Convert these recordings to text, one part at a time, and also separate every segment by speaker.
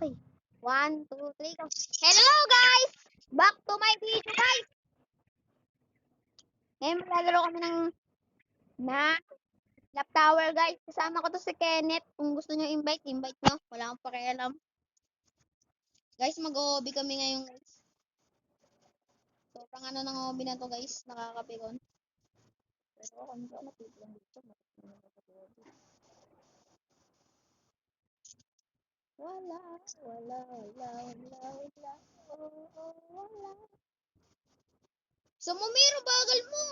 Speaker 1: Okay. 1, 2, 3, go. Hello guys! Back to my video guys! Ngayon maglalaro kami na lap tower guys. Kasama ko to si Kenneth. Kung gusto nyo invite nyo. Wala akong pakialam. Guys, mag-OB kami ngayon guys. So, pang ano ng OB na to guys. Nakakapikon. Pero ako hindi ako napipilong dito. Wala. Wala. Sa Mumiro, bagal mo!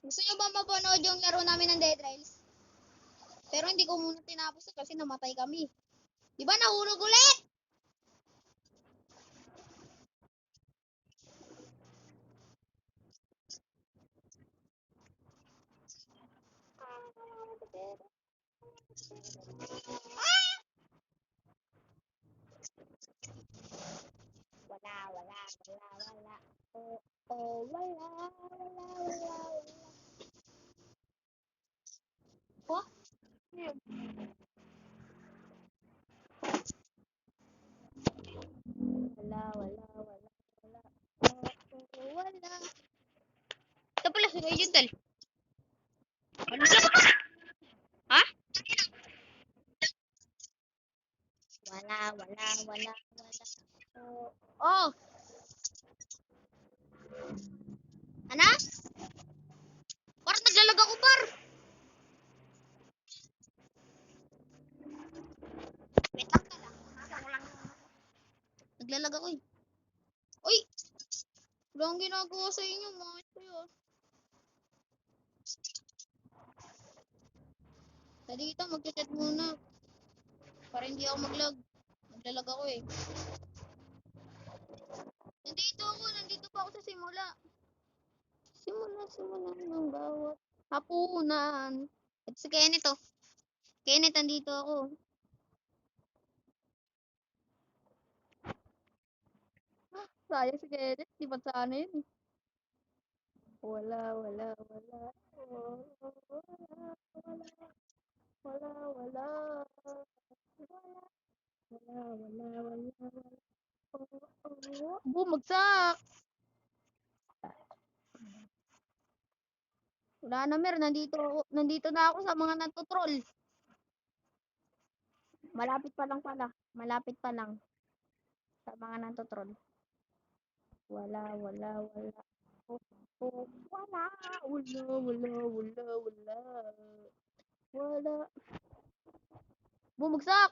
Speaker 1: Gusto nyo ba mapanood yung laro namin ng Dead Rails? Pero hindi ko muna tinapos kasi namatay kami. Di ba nahulog ulit? Wala. Wala. Oh? Wala. Ito pala si Kuya Juntel. Ano siya? Ha? Wala. Oh. Ano? Parang naglalag ako, par. Wait lang ka lang. Naglalag ako eh. Uy! Wala akong ginagawa sa inyo, mga ito yun. Dito, mag-chat muna. Para hindi ako maglag. Naglalag ako eh. Nandito pa ako sa simula. Simula ng bawat hapunan. At si Kenneth oh. Kenneth, andito ako. Sayang si Kenneth, di ba sana yun eh. Wala. Bumagsak! Wala na mer, nandito na ako sa mga nagtutroll. Malapit pa lang pala. Sa mga nagtutroll. Wala. Wala. Bumagsak!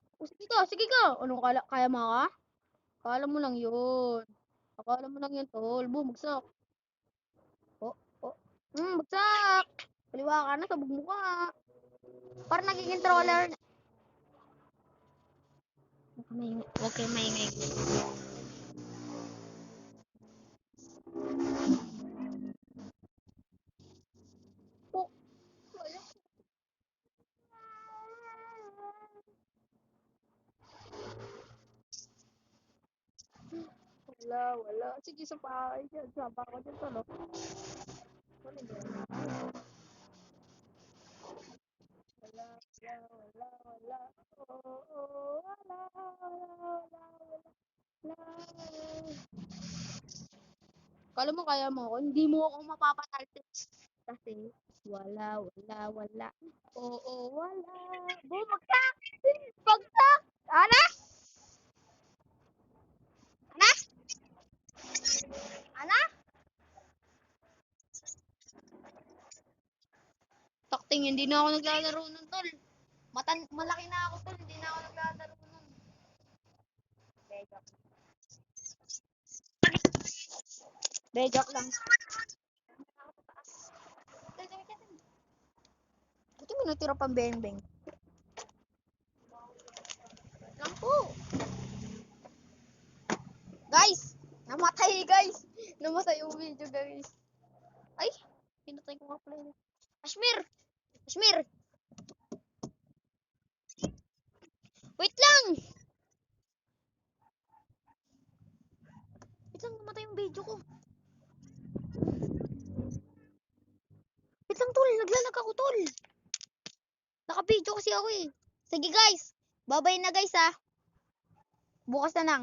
Speaker 1: Sige ka! Anong kaya mo ka? Akala mo lang yun. Tol. Bumagsak. Oh. Bagsak! Kaliwa ka na, sabog mo ka. Parang nagiging troller. Huwag kayo maingay. Oh, wala. Sige, sa bahay dyan. Saba ko dyan, talo. Wala. Kala mo kaya mo ako, hindi mo ako mapapatalsik. Kasi, wala. Oo, wala. Bumagsak! Bagsak! Ana? Takting, hindi na ako naglalaro nun, tol. Malaki na ako, tol. Hindi na ako naglalaro nun. Joke lang. Buti mo natira pang beng-beng. Lang po. Guys! Namatay yung video, guys. Ay! Pinatay ko nga pala yun. Ashmir! Wait lang! Namatay yung video ko. lang, tol. Naglalag ako, tol. Naka-video kasi ako eh. Sige guys. Bye-bye na guys ah. Bukas na lang.